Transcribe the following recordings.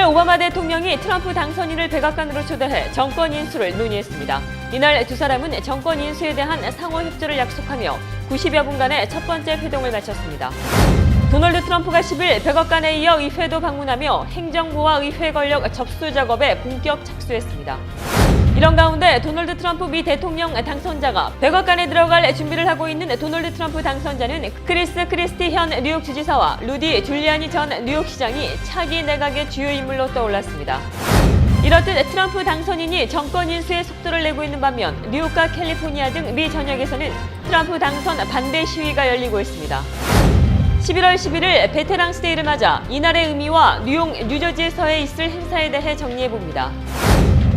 오바마 대통령이 트럼프 당선인을 백악관으로 초대해 정권 인수를 논의했습니다. 이날 두 사람은 정권 인수에 대한 상호 협조를 약속하며 90여 분간의 첫 번째 회동을 마쳤습니다. 도널드 트럼프가 10일 백악관에 이어 의회도 방문하며 행정부와 의회 권력 접수 작업에 본격 착수했습니다. 이런 가운데 도널드 트럼프 미 대통령 당선자가 백악관에 들어갈 준비를 하고 있는 도널드 트럼프 당선자는 크리스 크리스티 현 뉴욕 주지사와 루디 줄리아니 전 뉴욕시장이 차기 내각의 주요 인물로 떠올랐습니다. 이렇듯 트럼프 당선인이 정권 인수에 속도를 내고 있는 반면 뉴욕과 캘리포니아 등 미 전역에서는 트럼프 당선 반대 시위가 열리고 있습니다. 11월 11일 베테랑스 데이를 맞아 이날의 의미와 뉴욕, 뉴저지에서의 있을 행사에 대해 정리해봅니다.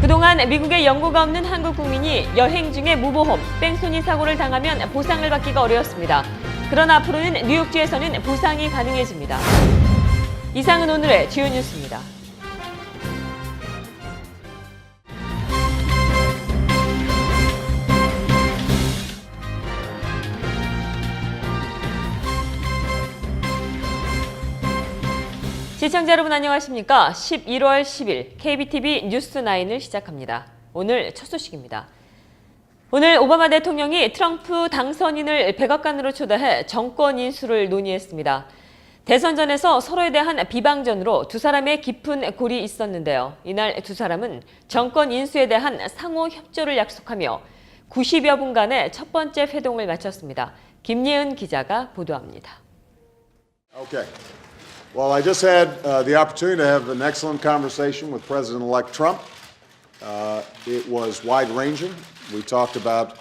그동안 미국에 연고가 없는 한국 국민이 여행 중에 무보험, 뺑소니 사고를 당하면 보상을 받기가 어려웠습니다. 그러나 앞으로는 뉴욕주에서는 보상이 가능해집니다. 이상은 오늘의 주요 뉴스입니다. 시청자 여러분 안녕하십니까? 11월 10일 KBTV 뉴스9을 시작합니다. 오늘 첫 소식입니다. 오늘 오바마 대통령이 트럼프 당선인을 백악관으로 초대해 정권 인수를 논의했습니다. 대선 전에서 서로에 대한 비방전으로 두 사람의 깊은 골이 있었는데요. 이날 두 사람은 정권 인수에 대한 상호 협조를 약속하며 90여 분간의 첫 번째 회동을 마쳤습니다. 김예은 기자가 보도합니다. Okay. Well, I just had the opportunity to have an excellent conversation with President-elect Trump. It was wide-ranging. We talked about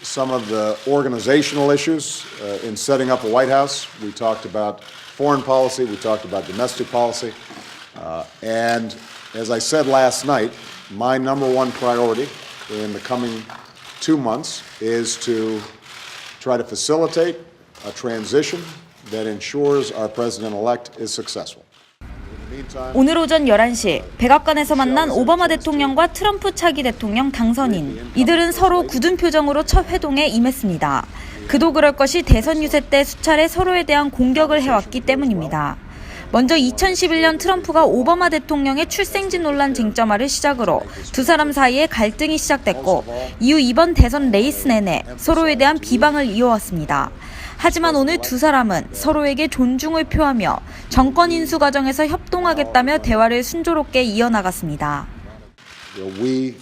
some of the organizational issues in setting up a White House. We talked about foreign policy. We talked about domestic policy. And as I said last night, my number one priority in the coming 2 months is to try to facilitate a transition that ensures our president-elect is successful. 오늘 오전 11시 백악관에서 만난 오바마 대통령과 트럼프 차기 대통령 당선인. 이들은 서로 굳은 표정으로 첫 회동에 임했습니다. 그도 그럴 것이 대선 유세 때 수차례 서로에 대한 공격을 해왔기 때문입니다. 먼저 2011년 트럼프가 오바마 대통령의 출생지 논란 쟁점화를 시작으로 두 사람 사이에 갈등이 시작됐고 이후 이번 대선 레이스 내내 서로에 대한 비방을 이어왔습니다. 하지만 오늘 두 사람은 서로에게 존중을 표하며 정권 인수 과정에서 협동하겠다며 대화를 순조롭게 이어나갔습니다. We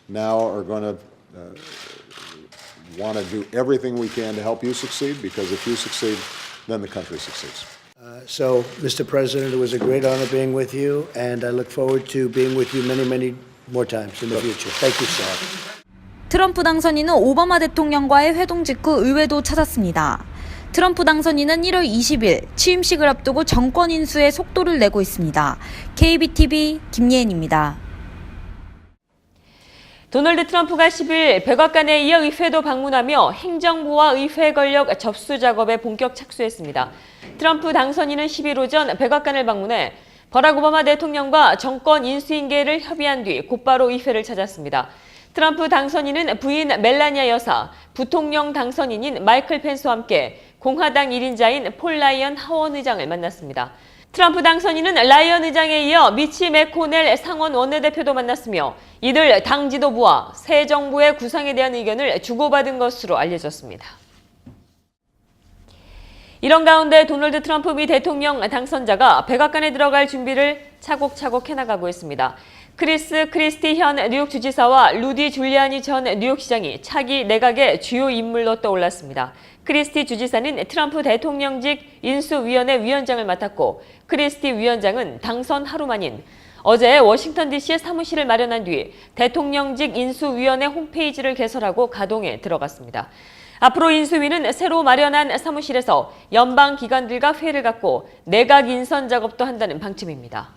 now are going to want to do everything we can to help you succeed, because if you succeed, then the country succeeds. So, Mr. President, it was a great honor being with you, and I look forward to being with you many, many more times in the future. Thank you, sir. 트럼프 당선인은 오바마 대통령과의 회동 직후 의회도 찾았습니다. 트럼프 당선인은 1월 20일 취임식을 앞두고 정권 인수에 속도를 내고 있습니다. KBTV 김예은입니다. 도널드 트럼프가 10일 백악관에 이어 의회도 방문하며 행정부와 의회 권력 접수 작업에 본격 착수했습니다. 트럼프 당선인은 10일 오전 백악관을 방문해 버락 오바마 대통령과 정권 인수인계를 협의한 뒤 곧바로 의회를 찾았습니다. 트럼프 당선인은 부인 멜라니아 여사, 부통령 당선인인 마이클 펜스와 함께 공화당 1인자인 폴 라이언 하원 의장을 만났습니다. 트럼프 당선인은 라이언 의장에 이어 미치 맥코넬 상원 원내대표도 만났으며 이들 당 지도부와 새 정부의 구상에 대한 의견을 주고받은 것으로 알려졌습니다. 이런 가운데 도널드 트럼프 미 대통령 당선자가 백악관에 들어갈 준비를 차곡차곡 해나가고 있습니다. 크리스 크리스티 현 뉴욕 주지사와 루디 줄리아니 전 뉴욕시장이 차기 내각의 주요 인물로 떠올랐습니다. 크리스티 주지사는 트럼프 대통령직 인수위원회 위원장을 맡았고 크리스티 위원장은 당선 하루 만인 어제 워싱턴 DC에 사무실을 마련한 뒤 대통령직 인수위원회 홈페이지를 개설하고 가동에 들어갔습니다. 앞으로 인수위는 새로 마련한 사무실에서 연방 기관들과 회의를 갖고 내각 인선 작업도 한다는 방침입니다.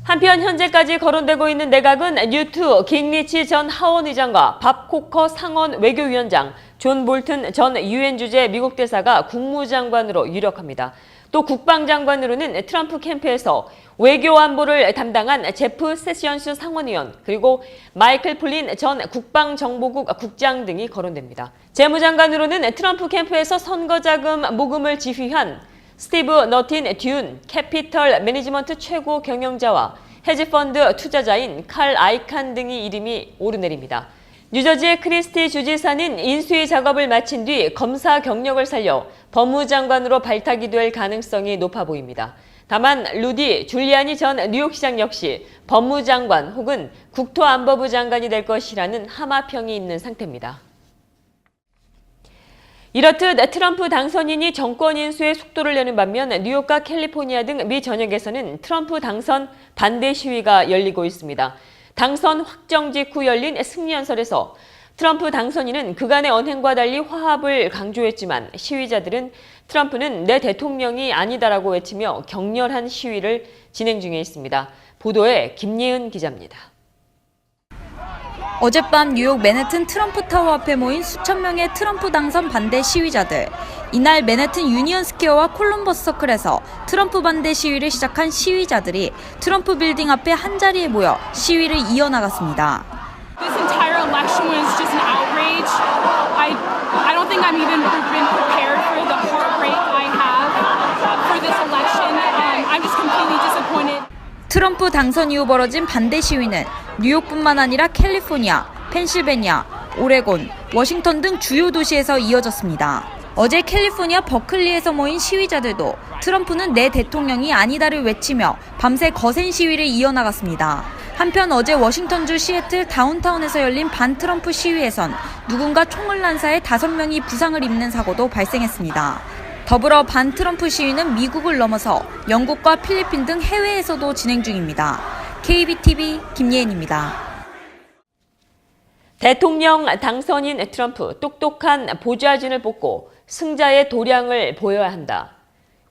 한편 현재까지 거론되고 있는 내각은 뉴트 깅리치 전 하원 의장과 밥 코커 상원 외교위원장, 존 볼튼 전 유엔 주재 미국 대사가 국무장관으로 유력합니다. 또 국방장관으로는 트럼프 캠프에서 외교 안보를 담당한 제프 세션스 상원의원, 그리고 마이클 플린 전 국방정보국 국장 등이 거론됩니다. 재무장관으로는 트럼프 캠프에서 선거자금 모금을 지휘한 스티브 너틴 듄 캐피털 매니지먼트 최고 경영자와 헤지펀드 투자자인 칼 아이칸 등의 이름이 오르내립니다. 뉴저지의 크리스티 주지사는 인수위 작업을 마친 뒤 검사 경력을 살려 법무장관으로 발탁이 될 가능성이 높아 보입니다. 다만 루디 줄리아니 전 뉴욕시장 역시 법무장관 혹은 국토안보부 장관이 될 것이라는 함화평이 있는 상태입니다. 이렇듯 트럼프 당선인이 정권 인수에 속도를 내는 반면 뉴욕과 캘리포니아 등 미 전역에서는 트럼프 당선 반대 시위가 열리고 있습니다. 당선 확정 직후 열린 승리연설에서 트럼프 당선인은 그간의 언행과 달리 화합을 강조했지만 시위자들은 트럼프는 내 대통령이 아니다라고 외치며 격렬한 시위를 진행 중에 있습니다. 보도에 김예은 기자입니다. 어젯밤 뉴욕 맨해튼 트럼프 타워 앞에 모인 수천 명의 트럼프 당선 반대 시위자들. 이날 맨해튼 유니언 스퀘어와 콜럼버스 서클에서 트럼프 반대 시위를 시작한 시위자들이 트럼프 빌딩 앞에 한자리에 모여 시위를 이어나갔습니다. This entire election was just an outrage. I don't think I'm even been prepared for the heartbreak I have for this election. I'm just completely disappointed. 트럼프 당선 이후 벌어진 반대 시위는 뉴욕뿐만 아니라 캘리포니아, 펜실베니아, 오레곤, 워싱턴 등 주요 도시에서 이어졌습니다. 어제 캘리포니아 버클리에서 모인 시위자들도 트럼프는 내 대통령이 아니다를 외치며 밤새 거센 시위를 이어나갔습니다. 한편 어제 워싱턴주 시애틀 다운타운에서 열린 반트럼프 시위에선 누군가 총을 난사해 5명이 부상을 입는 사고도 발생했습니다. 더불어 반트럼프 시위는 미국을 넘어서 영국과 필리핀 등 해외에서도 진행 중입니다. KBTV 김예은입니다. 대통령 당선인 트럼프 똑똑한 보좌진을 뽑고 승자의 도량을 보여야 한다.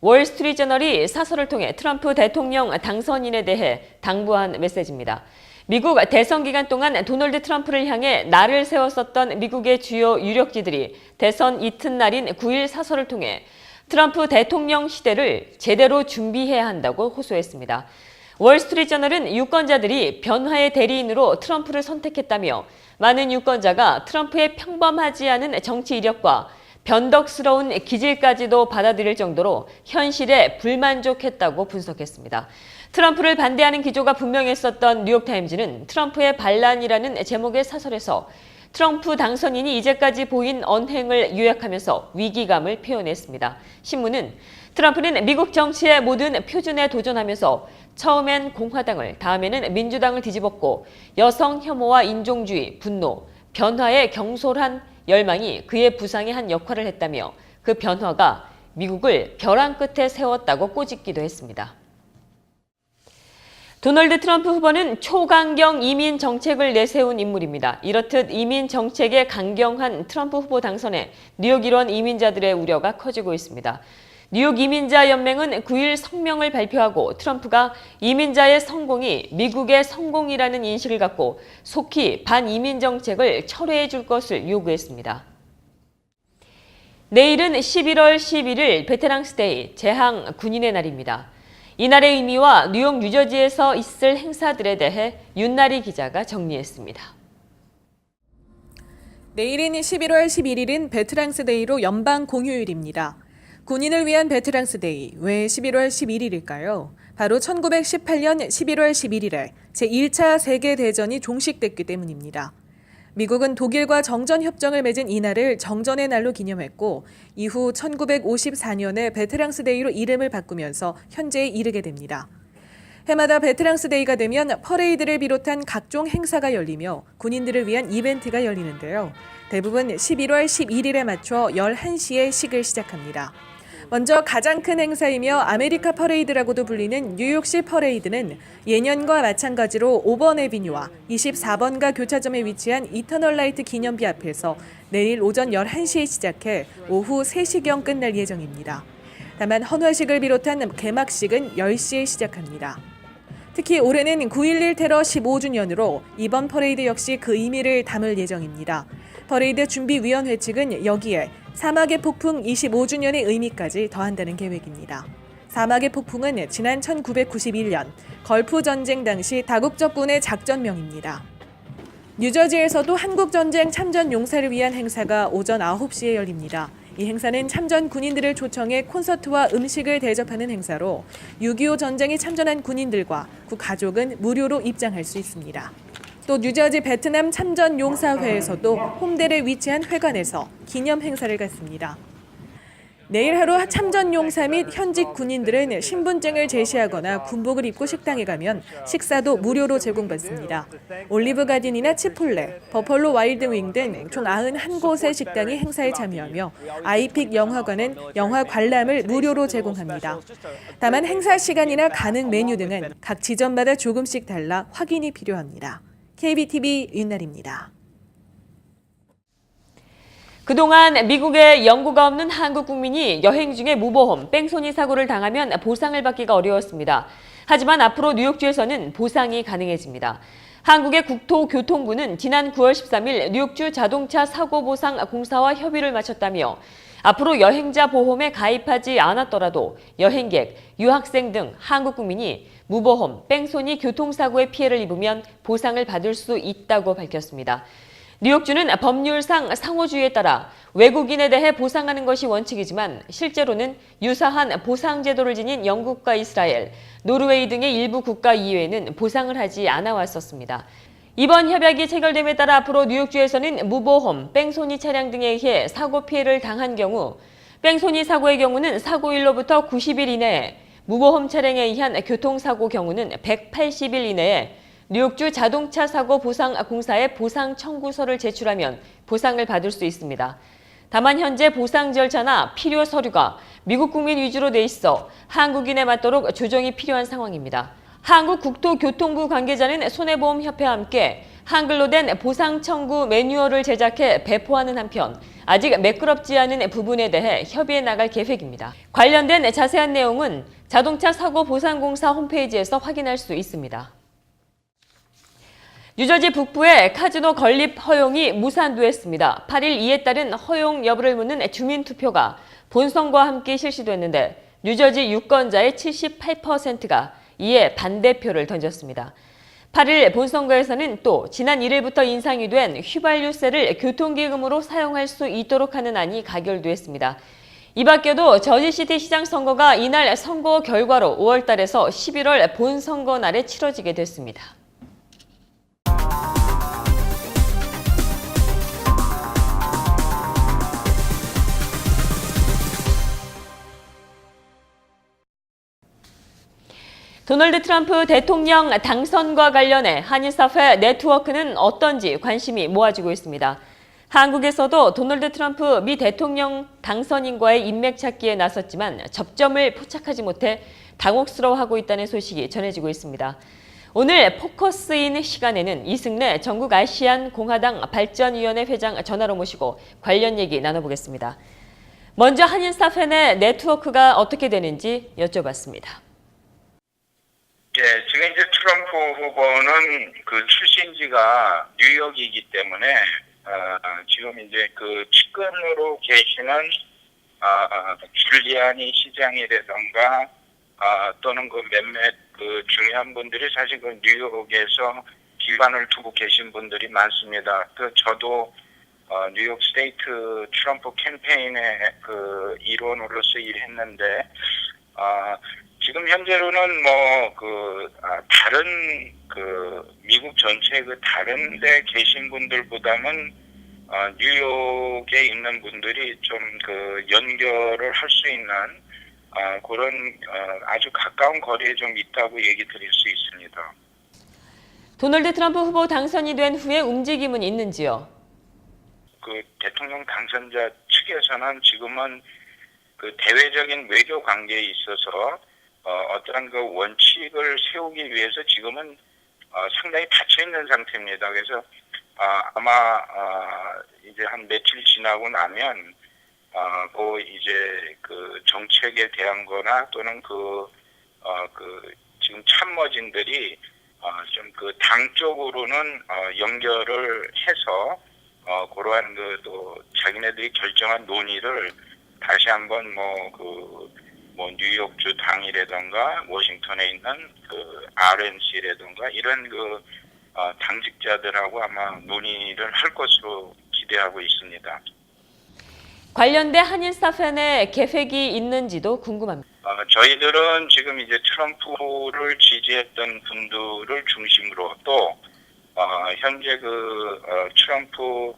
월스트리트저널이 사설을 통해 트럼프 대통령 당선인에 대해 당부한 메시지입니다. 미국 대선 기간 동안 도널드 트럼프를 향해 날을 세웠었던 미국의 주요 유력지들이 대선 이튿날인 9일 사설을 통해 트럼프 대통령 시대를 제대로 준비해야 한다고 호소했습니다. 월스트리트저널은 유권자들이 변화의 대리인으로 트럼프를 선택했다며 많은 유권자가 트럼프의 평범하지 않은 정치 이력과 변덕스러운 기질까지도 받아들일 정도로 현실에 불만족했다고 분석했습니다. 트럼프를 반대하는 기조가 분명했었던 뉴욕타임즈는 트럼프의 반란이라는 제목의 사설에서 트럼프 당선인이 이제까지 보인 언행을 요약하면서 위기감을 표현했습니다. 신문은 트럼프는 미국 정치의 모든 표준에 도전하면서 처음엔 공화당을, 다음에는 민주당을 뒤집었고 여성 혐오와 인종주의, 분노, 변화에 경솔한 열망이 그의 부상에 한 역할을 했다며 그 변화가 미국을 벼랑 끝에 세웠다고 꼬집기도 했습니다. 도널드 트럼프 후보는 초강경 이민 정책을 내세운 인물입니다. 이렇듯 이민 정책에 강경한 트럼프 후보 당선에 뉴욕 일원 이민자들의 우려가 커지고 있습니다. 뉴욕 이민자 연맹은 9일 성명을 발표하고 트럼프가 이민자의 성공이 미국의 성공이라는 인식을 갖고 속히 반이민 정책을 철회해 줄 것을 요구했습니다. 내일은 11월 11일 베테랑스 데이, 재향 군인의 날입니다. 이날의 의미와 뉴욕, 뉴저지에서 있을 행사들에 대해 윤나리 기자가 정리했습니다. 내일인 11월 11일은 베테랑스 데이로 연방 공휴일입니다. 군인을 위한 베테랑스 데이, 왜 11월 11일일까요? 바로 1918년 11월 11일에 제1차 세계대전이 종식됐기 때문입니다. 미국은 독일과 정전협정을 맺은 이날을 정전의 날로 기념했고 이후 1954년에 베테랑스 데이로 이름을 바꾸면서 현재에 이르게 됩니다. 해마다 베테랑스 데이가 되면 퍼레이드를 비롯한 각종 행사가 열리며 군인들을 위한 이벤트가 열리는데요. 대부분 11월 11일에 맞춰 11시에 식을 시작합니다. 먼저 가장 큰 행사이며 아메리카 퍼레이드라고도 불리는 뉴욕시 퍼레이드는 예년과 마찬가지로 5번 애비뉴와 24번가 교차점에 위치한 이터널 라이트 기념비 앞에서 내일 오전 11시에 시작해 오후 3시경 끝날 예정입니다. 다만 헌화식을 비롯한 개막식은 10시에 시작합니다. 특히 올해는 9.11 테러 15주년으로 이번 퍼레이드 역시 그 의미를 담을 예정입니다. 퍼레이드 준비위원회 측은 여기에 사막의 폭풍 25주년의 의미까지 더한다는 계획입니다. 사막의 폭풍은 지난 1991년 걸프 전쟁 당시 다국적군의 작전명입니다. 뉴저지에서도 한국전쟁 참전 용사를 위한 행사가 오전 9시에 열립니다. 이 행사는 참전 군인들을 초청해 콘서트와 음식을 대접하는 행사로 6.25 전쟁에 참전한 군인들과 그 가족은 무료로 입장할 수 있습니다. 또 뉴저지 베트남 참전 용사회에서도 홈델에 위치한 회관에서 기념 행사를 갖습니다. 내일 하루 참전 용사 및 현직 군인들은 신분증을 제시하거나 군복을 입고 식당에 가면 식사도 무료로 제공받습니다. 올리브 가든이나 치폴레, 버펄로 와일드 윙 등 총 91곳의 식당이 행사에 참여하며 아이픽 영화관은 영화 관람을 무료로 제공합니다. 다만 행사 시간이나 가능 메뉴 등은 각 지점마다 조금씩 달라 확인이 필요합니다. KBTV 윤날입니다. 그동안 미국에 연고가 없는 한국 국민이 여행 중에 무보험, 뺑소니 사고를 당하면 보상을 받기가 어려웠습니다. 하지만 앞으로 뉴욕주에서는 보상이 가능해집니다. 한국의 국토교통부는 지난 9월 13일 뉴욕주 자동차 사고 보상 공사와 협의를 마쳤다며 앞으로 여행자 보험에 가입하지 않았더라도 여행객, 유학생 등 한국 국민이 무보험, 뺑소니 교통사고의 피해를 입으면 보상을 받을 수 있다고 밝혔습니다. 뉴욕주는 법률상 상호주의에 따라 외국인에 대해 보상하는 것이 원칙이지만 실제로는 유사한 보상 제도를 지닌 영국과 이스라엘, 노르웨이 등의 일부 국가 이외에는 보상을 하지 않아 왔었습니다. 이번 협약이 체결됨에 따라 앞으로 뉴욕주에서는 무보험, 뺑소니 차량 등에 의해 사고 피해를 당한 경우 뺑소니 사고의 경우는 사고일로부터 90일 이내에, 무보험 차량에 의한 교통사고 경우는 180일 이내에 뉴욕주 자동차 사고 보상 공사에 보상 청구서를 제출하면 보상을 받을 수 있습니다. 다만 현재 보상 절차나 필요 서류가 미국 국민 위주로 돼 있어 한국인에 맞도록 조정이 필요한 상황입니다. 한국국토교통부 관계자는 손해보험협회와 함께 한글로 된 보상 청구 매뉴얼을 제작해 배포하는 한편 아직 매끄럽지 않은 부분에 대해 협의해 나갈 계획입니다. 관련된 자세한 내용은 자동차 사고 보상공사 홈페이지에서 확인할 수 있습니다. 뉴저지 북부의 카지노 건립 허용이 무산됐습니다. 8일 이에 따른 허용 여부를 묻는 주민투표가 본선과 함께 실시됐는데 뉴저지 유권자의 78%가 이에 반대표를 던졌습니다. 8일 본선거에서는 또 지난 1일부터 인상이 된 휘발유세를 교통기금으로 사용할 수 있도록 하는 안이 가결됐습니다. 이 밖에도 저지시티 시장 선거가 이날 선거 결과로 5월 달에서 11월 본선거 날에 치러지게 됐습니다. 도널드 트럼프 대통령 당선과 관련해 한인사회 네트워크는 어떤지 관심이 모아지고 있습니다. 한국에서도 도널드 트럼프 미 대통령 당선인과의 인맥 찾기에 나섰지만 접점을 포착하지 못해 당혹스러워하고 있다는 소식이 전해지고 있습니다. 오늘 포커스인 시간에는 이승래 전국 아시안 공화당 발전위원회 회장 전화로 모시고 관련 얘기 나눠보겠습니다. 먼저 한인사회 내 네트워크가 어떻게 되는지 여쭤봤습니다. 예, 지금 이제 트럼프 후보는 그 출신지가 뉴욕이기 때문에 지금 이제 그 측근으로 계시는 줄리아니 시장이라던가 또는 그 몇몇 그 중요한 분들이 사실 그 뉴욕에서 기반을 두고 계신 분들이 많습니다. 그 저도 뉴욕 스테이트 트럼프 캠페인의 그 일원으로서 일했는데 지금 현재로는 다른 미국 전체 그 다른 데 계신 분들보다는 뉴욕에 있는 분들이 좀 그 연결을 할 수 있는 그런 아주 가까운 거리에 좀 있다고 얘기 드릴 수 있습니다. 도널드 트럼프 후보 당선이 된 후에 움직임은 있는지요? 그 대통령 당선자 측에서는 지금은 그 대외적인 외교 관계에 있어서 어떠한 그 원칙을 세우기 위해서 지금은 상당히 닫혀 있는 상태입니다. 그래서 아마 이제 한 며칠 지나고 나면 이제 그 정책에 대한 거나 또는 지금 참모진들이 좀 그 당 쪽으로는 연결을 해서 그러한 또 자기네들이 결정한 논의를 다시 한번 뉴욕주 당이라든가 워싱턴에 있는 그 RNC라든가 이런 그 당직자들하고 아마 논의를 할 것으로 기대하고 있습니다. 관련된 한인 스타팬의 계획이 있는지도 궁금합니다. 저희들은 지금 이제 트럼프를 지지했던 분들을 중심으로 또 현재 트럼프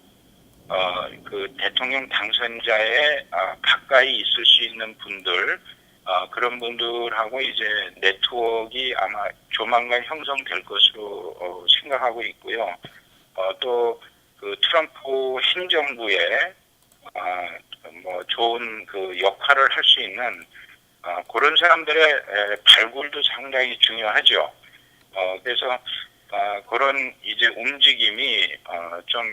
그 대통령 당선자의 가까이 있을 수 있는 분들 그런 분들하고 이제 네트워크가 아마 조만간 형성될 것으로 생각하고 있고요. 또 그 트럼프 행정부에 뭐 좋은 그 역할을 할 수 있는 그런 사람들의 발굴도 상당히 중요하죠. 그래서 그런 이제 움직임이 좀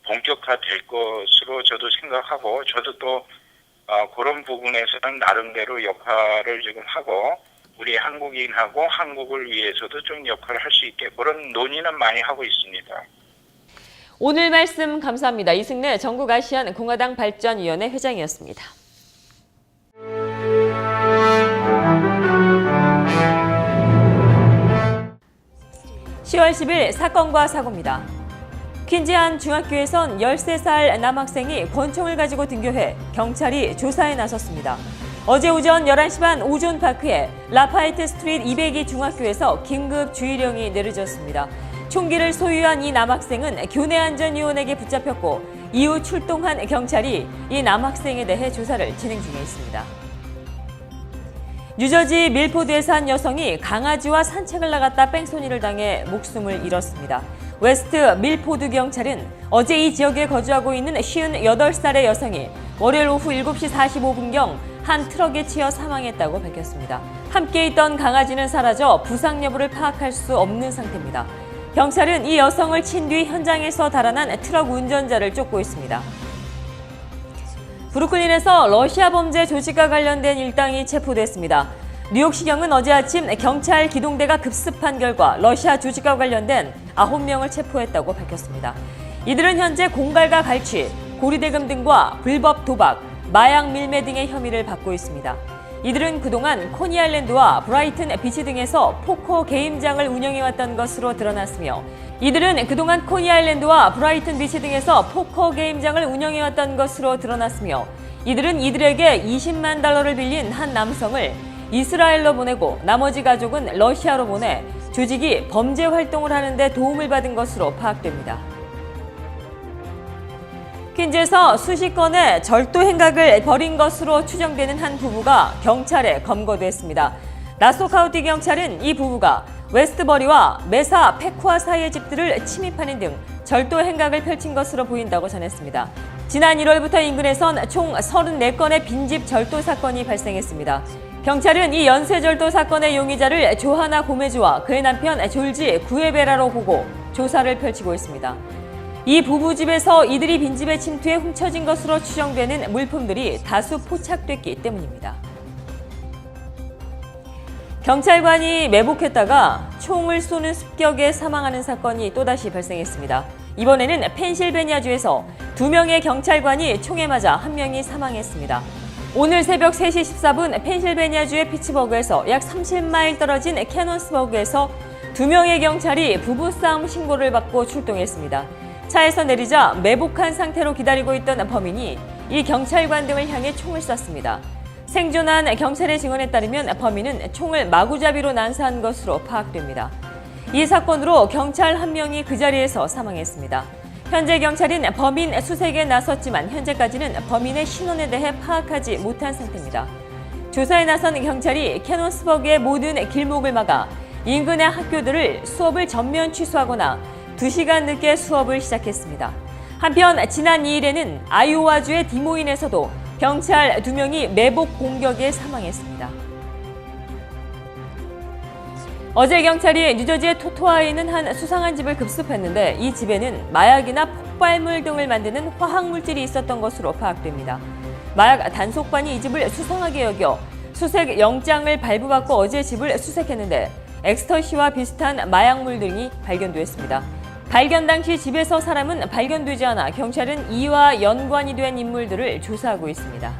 본격화될 것으로 저도 생각하고 저도 또 그런 부분에서는 나름대로 역할을 지금 하고 우리 한국인하고 한국을 위해서도 좀 역할을 할 수 있게 그런 논의는 많이 하고 있습니다. 오늘 말씀 감사합니다. 이승래 전국아시안 공화당 발전위원회 회장이었습니다. 10월 10일 사건과 사고입니다. 퀸즈 한 중학교에선 13살 남학생이 권총을 가지고 등교해 경찰이 조사에 나섰습니다. 어제 오전 11시 반 오존파크의 라파이트 스트리트 202 중학교에서 긴급 주의령이 내려졌습니다. 총기를 소유한 이 남학생은 교내안전위원에게 붙잡혔고 이후 출동한 경찰이 이 남학생에 대해 조사를 진행 중에 있습니다. 뉴저지 밀포드에서 한 여성이 강아지와 산책을 나갔다 뺑소니를 당해 목숨을 잃었습니다. 웨스트 밀포드 경찰은 어제 이 지역에 거주하고 있는 58살의 여성이 월요일 오후 7시 45분경 한 트럭에 치여 사망했다고 밝혔습니다. 함께 있던 강아지는 사라져 부상 여부를 파악할 수 없는 상태입니다. 경찰은 이 여성을 친 뒤 현장에서 달아난 트럭 운전자를 쫓고 있습니다. 브루클린에서 러시아 범죄 조직과 관련된 일당이 체포됐습니다. 뉴욕시경은 어제 아침 경찰 기동대가 급습한 결과 러시아 조직과 관련된 9명을 체포했다고 밝혔습니다. 이들은 현재 공갈과 갈취, 고리대금 등과 불법 도박, 마약 밀매 등의 혐의를 받고 있습니다. 이들은 그동안 코니아일랜드와 브라이튼 비치 등에서 포커 게임장을 운영해왔던 것으로 드러났으며 이들은 그동안 코니아일랜드와 브라이튼 비치 등에서 포커 게임장을 운영해왔던 것으로 드러났으며 이들은 이들에게 $20만 달러를 빌린 한 남성을 이스라엘로 보내고 나머지 가족은 러시아로 보내 조직이 범죄 활동을 하는 데 도움을 받은 것으로 파악됩니다. 퀸즈에서 수십 건의 절도 행각을 벌인 것으로 추정되는 한 부부가 경찰에 검거됐습니다. 나소 카운티 경찰은 이 부부가 웨스트버리와 메사 페쿠아 사이의 집들을 침입하는 등 절도 행각을 펼친 것으로 보인다고 전했습니다. 지난 1월부터 인근에선 총 34건의 빈집 절도 사건이 발생했습니다. 경찰은 이 연쇄절도 사건의 용의자를 조하나 고메즈와 그의 남편 졸지 구에베라로 보고 조사를 펼치고 있습니다. 이 부부 집에서 이들이 빈집에 침투해 훔쳐진 것으로 추정되는 물품들이 다수 포착됐기 때문입니다. 경찰관이 매복했다가 총을 쏘는 습격에 사망하는 사건이 또다시 발생했습니다. 이번에는 펜실베니아주에서 2명의 경찰관이 총에 맞아 1명이 사망했습니다. 오늘 새벽 3시 14분 펜실베니아주의 피츠버그에서 약 30마일 떨어진 캐논스버그에서 2명의 경찰이 부부싸움 신고를 받고 출동했습니다. 차에서 내리자 매복한 상태로 기다리고 있던 범인이 이 경찰관 등을 향해 총을 쐈습니다. 생존한 경찰의 증언에 따르면 범인은 총을 마구잡이로 난사한 것으로 파악됩니다. 이 사건으로 경찰 1명이 그 자리에서 사망했습니다. 현재 경찰은 범인 수색에 나섰지만 현재까지는 범인의 신원에 대해 파악하지 못한 상태입니다. 조사에 나선 경찰이 캐논스버그의 모든 길목을 막아 인근의 학교들을 수업을 전면 취소하거나 2시간 늦게 수업을 시작했습니다. 한편 지난 2일에는 아이오와주의 디모인에서도 경찰 2명이 매복 공격에 사망했습니다. 어제 경찰이 뉴저지의 토토아에 있는 한 수상한 집을 급습했는데 이 집에는 마약이나 폭발물 등을 만드는 화학물질이 있었던 것으로 파악됩니다. 마약 단속반이 이 집을 수상하게 여겨 수색 영장을 발부받고 어제 집을 수색했는데 엑스터시와 비슷한 마약물 등이 발견됐습니다. 발견 당시 집에서 사람은 발견되지 않아 경찰은 이와 연관이 된 인물들을 조사하고 있습니다.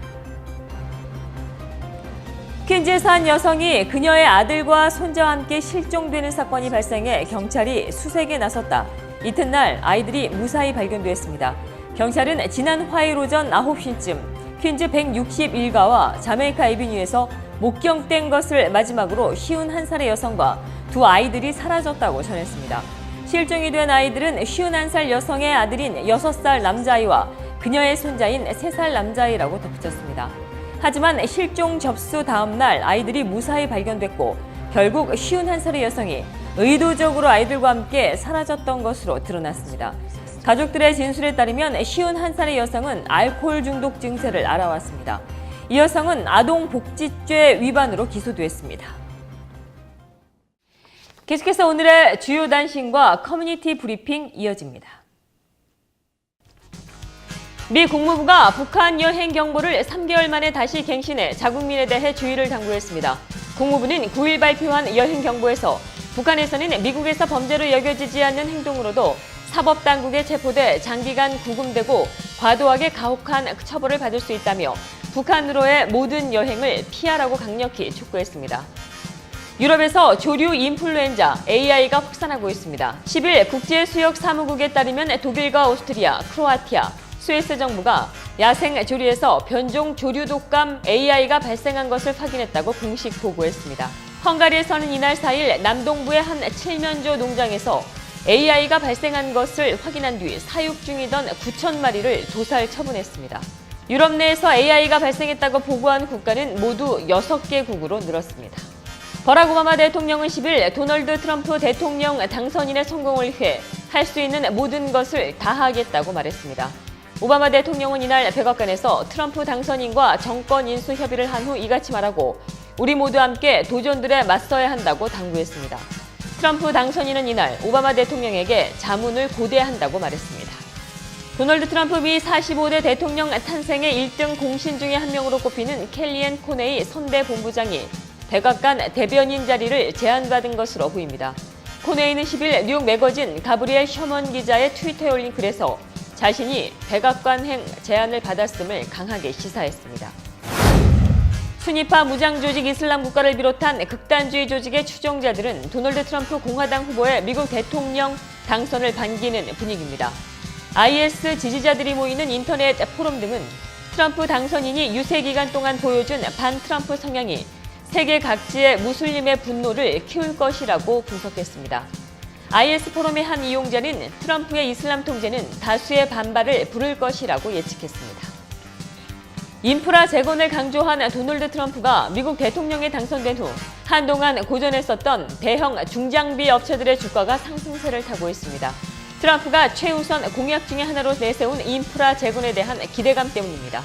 퀸즈에서 한 여성이 그녀의 아들과 손자와 함께 실종되는 사건이 발생해 경찰이 수색에 나섰다. 이튿날 아이들이 무사히 발견됐습니다. 경찰은 지난 화요일 오전 9시쯤 퀸즈 161가와 자메이카 에비뉴에서 목경된 것을 마지막으로 51살의 여성과 두 아이들이 사라졌다고 전했습니다. 실종이 된 아이들은 51살 여성의 아들인 6살 남자아이와 그녀의 손자인 3살 남자아이라고 덧붙였습니다. 하지만 실종 접수 다음 날 아이들이 무사히 발견됐고 결국 51살의 여성이 의도적으로 아이들과 함께 사라졌던 것으로 드러났습니다. 가족들의 진술에 따르면 51살의 여성은 알코올 중독 증세를 알아왔습니다. 이 여성은 아동복지죄 위반으로 기소됐습니다. 계속해서 오늘의 주요 단신과 커뮤니티 브리핑 이어집니다. 미 국무부가 북한 여행 경보를 3개월 만에 다시 갱신해 자국민에 대해 주의를 당부했습니다. 국무부는 9일 발표한 여행 경보에서 북한에서는 미국에서 범죄로 여겨지지 않는 행동으로도 사법당국에 체포돼 장기간 구금되고 과도하게 가혹한 처벌을 받을 수 있다며 북한으로의 모든 여행을 피하라고 강력히 촉구했습니다. 유럽에서 조류 인플루엔자 AI가 확산하고 있습니다. 10일 국제수역사무국에 따르면 독일과 오스트리아, 크로아티아, 스위스 정부가 야생 조류에서 변종 조류 독감 AI가 발생한 것을 확인했다고 공식 보고했습니다. 헝가리에서는 이날 4일 남동부의 한 칠면조 농장에서 AI가 발생한 것을 확인한 뒤 사육 중이던 9천 마리를 도살 처분했습니다. 유럽 내에서 AI가 발생했다고 보고한 국가는 모두 6개국으로 늘었습니다. 버락 오바마 대통령은 10일 도널드 트럼프 대통령 당선인의 성공을 위해 할 수 있는 모든 것을 다하겠다고 말했습니다. 오바마 대통령은 이날 백악관에서 트럼프 당선인과 정권 인수 협의를 한 후 이같이 말하고 우리 모두 함께 도전들에 맞서야 한다고 당부했습니다. 트럼프 당선인은 이날 오바마 대통령에게 자문을 고대한다고 말했습니다. 도널드 트럼프 미 45대 대통령 탄생의 1등 공신 중에 한 명으로 꼽히는 켈리앤 코네이 선대본부장이 백악관 대변인 자리를 제안받은 것으로 보입니다. 코네이는 10일 뉴욕 매거진 가브리엘 셔먼 기자의 트위터에 올린 글에서 자신이 백악관행 제안을 받았음을 강하게 시사했습니다. 순위파 무장조직 이슬람 국가를 비롯한 극단주의 조직의 추종자들은 도널드 트럼프 공화당 후보의 미국 대통령 당선을 반기는 분위기입니다. IS 지지자들이 모이는 인터넷 포럼 등은 트럼프 당선인이 유세 기간 동안 보여준 반트럼프 성향이 세계 각지의 무슬림의 분노를 키울 것이라고 분석했습니다. IS 포럼의 한 이용자는 트럼프의 이슬람 통제는 다수의 반발을 부를 것이라고 예측했습니다. 인프라 재건을 강조한 도널드 트럼프가 미국 대통령에 당선된 후 한동안 고전했었던 대형 중장비 업체들의 주가가 상승세를 타고 있습니다. 트럼프가 최우선 공약 중의 하나로 내세운 인프라 재건에 대한 기대감 때문입니다.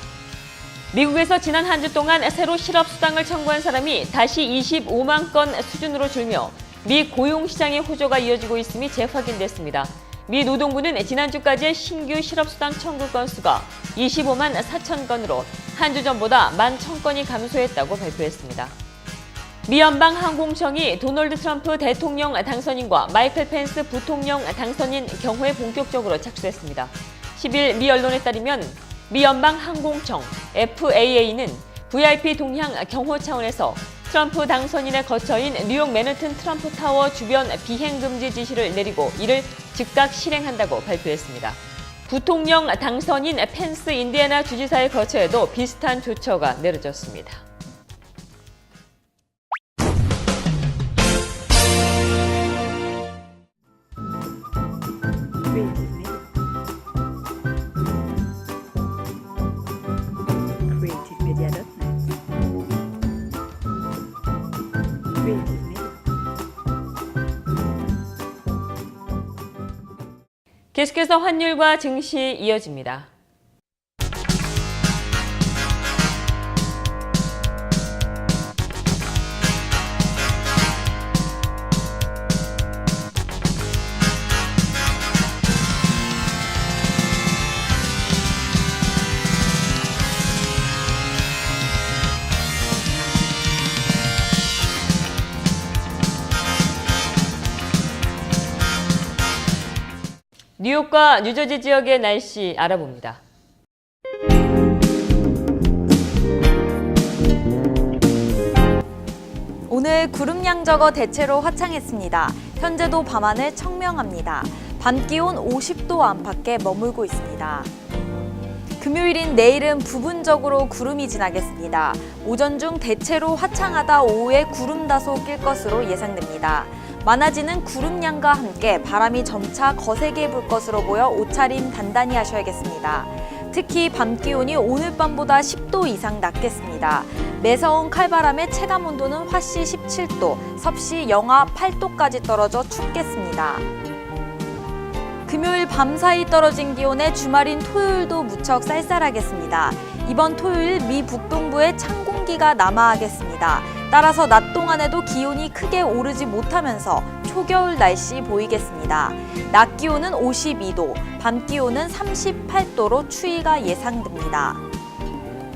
미국에서 지난 한 주 동안 새로 실업수당을 청구한 사람이 다시 25만 건 수준으로 줄며 미 고용시장의 호조가 이어지고 있음이 재확인됐습니다. 미 노동부는 지난주까지의 신규 실업수당 청구 건수가 25만 4천 건으로 한 주 전보다 11,000건이 감소했다고 발표했습니다. 미 연방항공청이 도널드 트럼프 대통령 당선인과 마이클 펜스 부통령 당선인 경호에 본격적으로 착수했습니다. 10일 미 언론에 따르면 미 연방항공청 FAA는 VIP 동향 경호 차원에서 트럼프 당선인의 거처인 뉴욕 맨해튼 트럼프 타워 주변 비행 금지 지시를 내리고 이를 즉각 실행한다고 발표했습니다. 부통령 당선인 펜스 인디애나 주지사의 거처에도 비슷한 조처가 내려졌습니다. 계속해서 환율과 증시 이어집니다. 뉴욕과 뉴저지 지역의 날씨 알아봅니다. 오늘 구름량 적어 대체로 화창했습니다. 현재도 밤하늘 청명합니다. 밤 기온 50도 안팎에 머물고 있습니다. 금요일인 내일은 부분적으로 구름이 지나겠습니다. 오전 중 대체로 화창하다 오후에 구름 다소 낄 것으로 예상됩니다. 많아지는 구름량과 함께 바람이 점차 거세게 불 것으로 보여 옷차림 단단히 하셔야겠습니다. 특히 밤 기온이 오늘 밤보다 10도 이상 낮겠습니다. 매서운 칼바람에 체감 온도는 화씨 17도, 섭씨 영하 8도까지 떨어져 춥겠습니다. 금요일 밤사이 떨어진 기온에 주말인 토요일도 무척 쌀쌀하겠습니다. 이번 토요일 미 북동부에 찬 공기가 남하하겠습니다. 따라서 낮 동안에도 기온이 크게 오르지 못하면서 초겨울 날씨 보이겠습니다. 낮 기온은 52도, 밤 기온은 38도로 추위가 예상됩니다.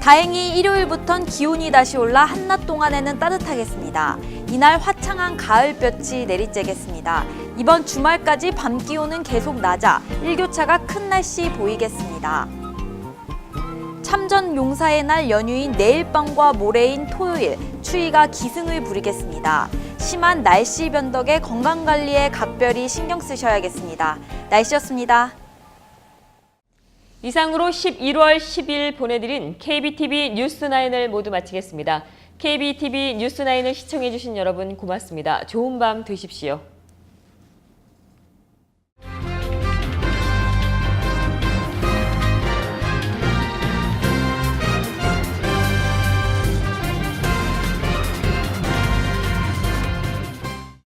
다행히 일요일부턴 기온이 다시 올라 한낮 동안에는 따뜻하겠습니다. 이날 화창한 가을볕이 내리쬐겠습니다. 이번 주말까지 밤 기온은 계속 낮아 일교차가 큰 날씨 보이겠습니다. 참전 용사의 날 연휴인 내일 밤과 모레인 토요일 추위가 기승을 부리겠습니다. 심한 날씨 변덕에 건강관리에 각별히 신경 쓰셔야겠습니다. 날씨였습니다. 이상으로 11월 10일 보내드린 KBTV 뉴스9을 모두 마치겠습니다. KBTV 뉴스9을 시청해주신 여러분 고맙습니다. 좋은 밤 되십시오.